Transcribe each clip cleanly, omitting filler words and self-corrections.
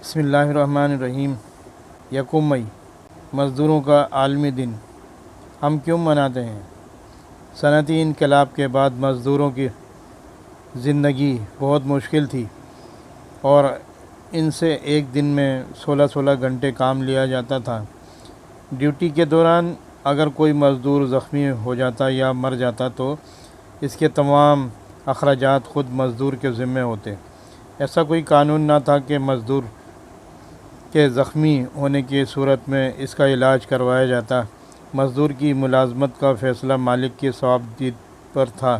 بسم اللہ الرحمن الرحیم۔ یکم مئی مزدوروں کا عالمی دن ہم کیوں مناتے ہیں؟ صنعتی انقلاب کے بعد مزدوروں کی زندگی بہت مشکل تھی اور ان سے ایک دن میں 16 گھنٹے کام لیا جاتا تھا۔ ڈیوٹی کے دوران اگر کوئی مزدور زخمی ہو جاتا یا مر جاتا تو اس کے تمام اخراجات خود مزدور کے ذمہ ہوتے۔ ایسا کوئی قانون نہ تھا کہ مزدور کے زخمی ہونے کی صورت میں اس کا علاج کروایا جاتا۔ مزدور کی ملازمت کا فیصلہ مالک کی صوابدید پر تھا۔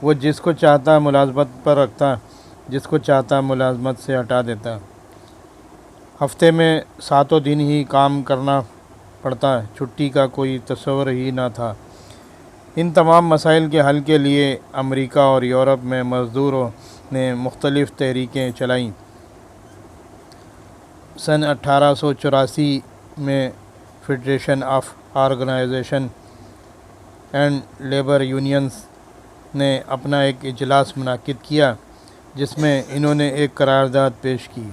وہ جس کو چاہتا ملازمت پر رکھتا، جس کو چاہتا ملازمت سے ہٹا دیتا۔ ہفتے میں 7 دن ہی کام کرنا پڑتا، چھٹی کا کوئی تصور ہی نہ تھا۔ ان تمام مسائل کے حل کے لیے امریکہ اور یورپ میں مزدوروں نے مختلف تحریکیں چلائیں۔ سن 1884 میں federation of organization and labour unions نے اپنا ایک اجلاس منعقد کیا جس میں انہوں نے ایک قرارداد پیش کی۔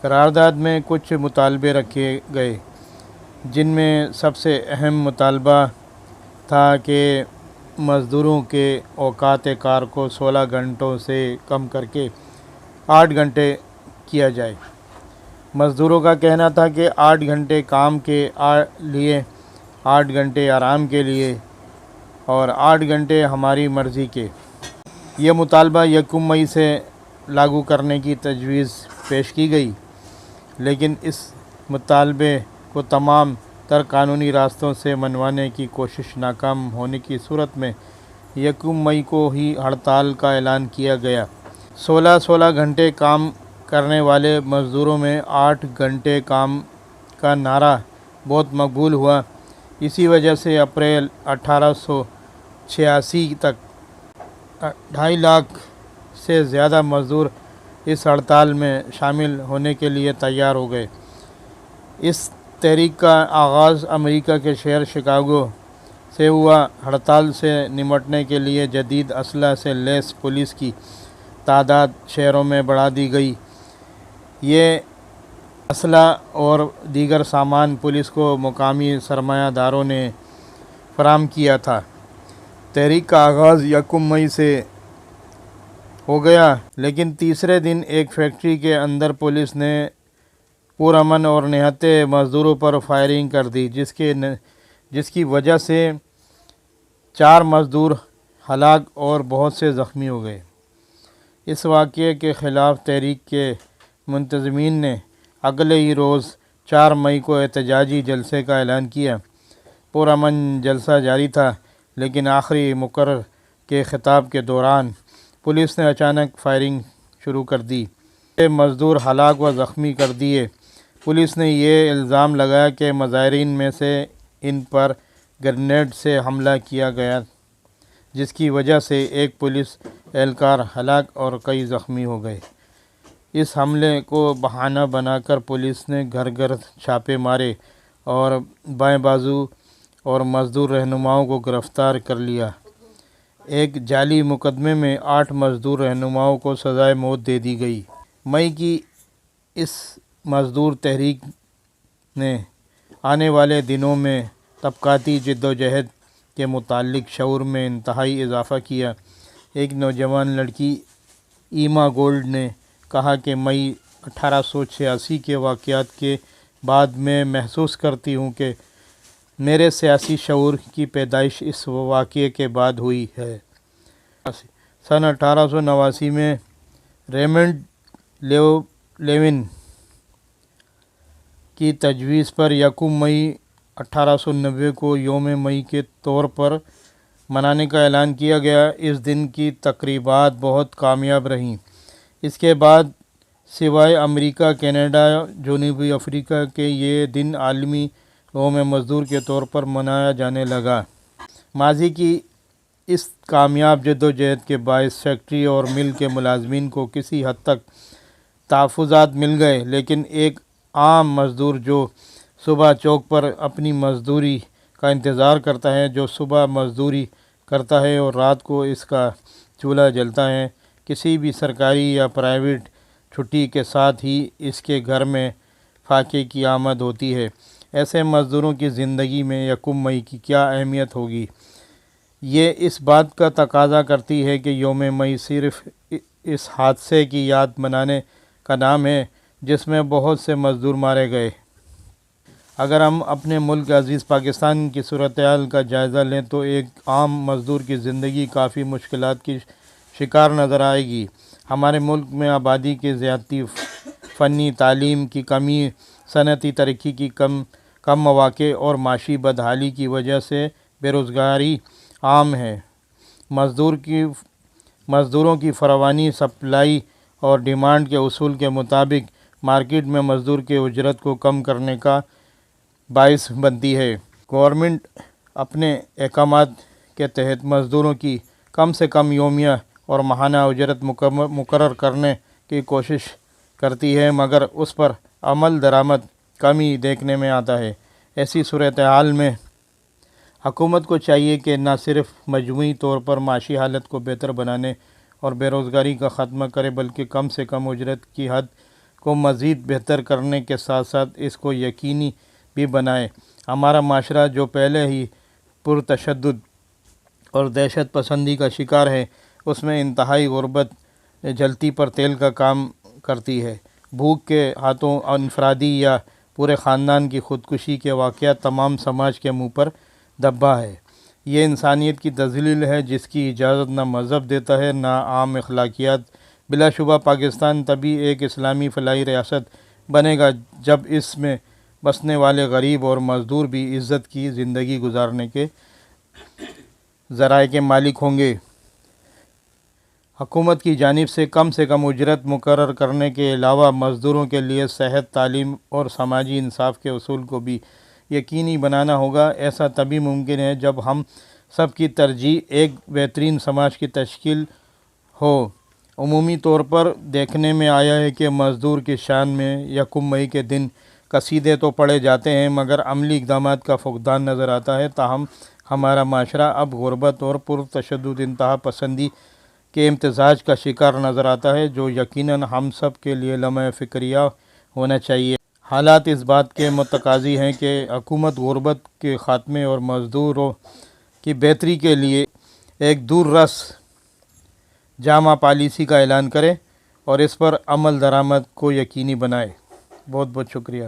قرارداد میں کچھ مطالبے رکھے گئے جن میں سب سے اہم مطالبہ تھا کہ مزدوروں کے اوقات کار کو 16 گھنٹوں سے کم کر کے 8 گھنٹے کیا جائے۔ مزدوروں کا کہنا تھا کہ 8 گھنٹے کام کے لیے 8 گھنٹے آرام کے لیے اور 8 گھنٹے ہماری مرضی کے۔ یہ مطالبہ یکم مئی سے لاگو کرنے کی تجویز پیش کی گئی، لیکن اس مطالبے کو تمام تر قانونی راستوں سے منوانے کی کوشش ناکام ہونے کی صورت میں یکم مئی کو ہی ہڑتال کا اعلان کیا گیا۔ 16 گھنٹے کام کرنے والے مزدوروں میں 8 گھنٹے کام کا نعرہ بہت مقبول ہوا۔ اسی وجہ سے اپریل 1886 تک 2.5 لاکھ سے زیادہ مزدور اس ہڑتال میں شامل ہونے کے لیے تیار ہو گئے۔ اس تحریک کا آغاز امریکہ کے شہر شکاگو سے ہوا۔ ہڑتال سے نمٹنے کے لیے جدید اسلحہ سے لیس پولیس کی تعداد شہروں میں بڑھا دی گئی۔ یہ اسلحہ اور دیگر سامان پولیس کو مقامی سرمایہ داروں نے فراہم کیا تھا۔ تحریک کا آغاز یکم مئی سے ہو گیا، لیکن تیسرے دن ایک فیکٹری کے اندر پولیس نے پرامن اور نہتے مزدوروں پر فائرنگ کر دی، جس کی وجہ سے 4 مزدور ہلاک اور بہت سے زخمی ہو گئے۔ اس واقعے کے خلاف تحریک کے منتظمین نے اگلے ہی روز 4 مئی کو احتجاجی جلسے کا اعلان کیا۔ پرامن جلسہ جاری تھا، لیکن آخری مقرر کے خطاب کے دوران پولیس نے اچانک فائرنگ شروع کر دی۔ 6 مزدور ہلاک و زخمی کر دیے۔ پولیس نے یہ الزام لگایا کہ مظاہرین میں سے ان پر گرینیڈ سے حملہ کیا گیا، جس کی وجہ سے ایک پولیس اہلکار ہلاک اور کئی زخمی ہو گئے۔ اس حملے کو بہانہ بنا کر پولیس نے گھر گھر چھاپے مارے اور بائیں بازو اور مزدور رہنماؤں کو گرفتار کر لیا۔ ایک جعلی مقدمے میں 8 مزدور رہنماؤں کو سزائے موت دے دی گئی۔ مئی کی اس مزدور تحریک نے آنے والے دنوں میں طبقاتی جدوجہد کے متعلق شعور میں انتہائی اضافہ کیا۔ ایک نوجوان لڑکی ایما گولڈ نے کہا کہ مئی 1886 کے واقعات کے بعد میں محسوس کرتی ہوں کہ میرے سیاسی شعور کی پیدائش اس واقعے کے بعد ہوئی ہے۔ سن 1889 میں ریمنڈ لیون کی تجویز پر یکم مئی 1890 کو یوم مئی کے طور پر منانے کا اعلان کیا گیا۔ اس دن کی تقریبات بہت کامیاب رہیں۔ اس کے بعد سوائے امریکہ، کینیڈا، جنوبی افریقہ کے یہ دن عالمی یوم مزدور کے طور پر منایا جانے لگا۔ ماضی کی اس کامیاب جدوجہد کے باعث فیکٹری اور مل کے ملازمین کو کسی حد تک تحفظات مل گئے، لیکن ایک عام مزدور جو صبح چوک پر اپنی مزدوری کا انتظار کرتا ہے، جو صبح مزدوری کرتا ہے اور رات کو اس کا چولہا جلتا ہے، کسی بھی سرکاری یا پرائیویٹ چھٹی کے ساتھ ہی اس کے گھر میں فاقے کی آمد ہوتی ہے۔ ایسے مزدوروں کی زندگی میں یکم مئی کی کیا اہمیت ہوگی؟ یہ اس بات کا تقاضا کرتی ہے کہ یوم مئی صرف اس حادثے کی یاد منانے کا نام ہے جس میں بہت سے مزدور مارے گئے۔ اگر ہم اپنے ملک عزیز پاکستان کی صورتحال کا جائزہ لیں تو ایک عام مزدور کی زندگی کافی مشکلات کی شکار نظر آئے گی۔ ہمارے ملک میں آبادی کی زیادتی، فنی تعلیم کی کمی، صنعتی ترقی کی کم مواقع اور معاشی بدحالی کی وجہ سے بے روزگاری عام ہے۔ مزدوروں کی فراوانی سپلائی اور ڈیمانڈ کے اصول کے مطابق مارکیٹ میں مزدور کی اجرت کو کم کرنے کا باعث بنتی ہے۔ گورنمنٹ اپنے احکامات کے تحت مزدوروں کی کم سے کم یومیہ اور ماہانہ اجرت مقرر کرنے کی کوشش کرتی ہے، مگر اس پر عمل درآمد کمی دیکھنے میں آتا ہے۔ ایسی صورتحال میں حکومت کو چاہیے کہ نہ صرف مجموعی طور پر معاشی حالت کو بہتر بنانے اور بے روزگاری کا خاتمہ کرے بلکہ کم سے کم اجرت کی حد کو مزید بہتر کرنے کے ساتھ ساتھ اس کو یقینی بھی بنائے۔ ہمارا معاشرہ جو پہلے ہی پرتشدد اور دہشت پسندی کا شکار ہے، اس میں انتہائی غربت جلتی پر تیل کا کام کرتی ہے۔ بھوک کے ہاتھوں انفرادی یا پورے خاندان کی خودکشی کے واقعات تمام سماج کے منہ پر دبا ہے۔ یہ انسانیت کی تذلیل ہے جس کی اجازت نہ مذہب دیتا ہے نہ عام اخلاقیات۔ بلا شبہ پاکستان تبھی ایک اسلامی فلاحی ریاست بنے گا جب اس میں بسنے والے غریب اور مزدور بھی عزت کی زندگی گزارنے کے ذرائع کے مالک ہوں گے۔ حکومت کی جانب سے کم اجرت مقرر کرنے کے علاوہ مزدوروں کے لیے صحت، تعلیم اور سماجی انصاف کے اصول کو بھی یقینی بنانا ہوگا۔ ایسا تبھی ممکن ہے جب ہم سب کی ترجیح ایک بہترین سماج کی تشکیل ہو۔ عمومی طور پر دیکھنے میں آیا ہے کہ مزدور کی شان میں یکم مئی کے دن قصیدے تو پڑھے جاتے ہیں مگر عملی اقدامات کا فقدان نظر آتا ہے۔ تاہم ہمارا معاشرہ اب غربت اور پرتشدد انتہا پسندی کے امتزاج کا شکار نظر آتا ہے جو یقیناً ہم سب کے لیے لمحہ فکریہ ہونا چاہیے۔ حالات اس بات کے متقاضی ہیں کہ حکومت غربت کے خاتمے اور مزدوروں کی بہتری کے لیے ایک دور رس جامع پالیسی کا اعلان کرے اور اس پر عمل درآمد کو یقینی بنائے۔ بہت بہت شکریہ۔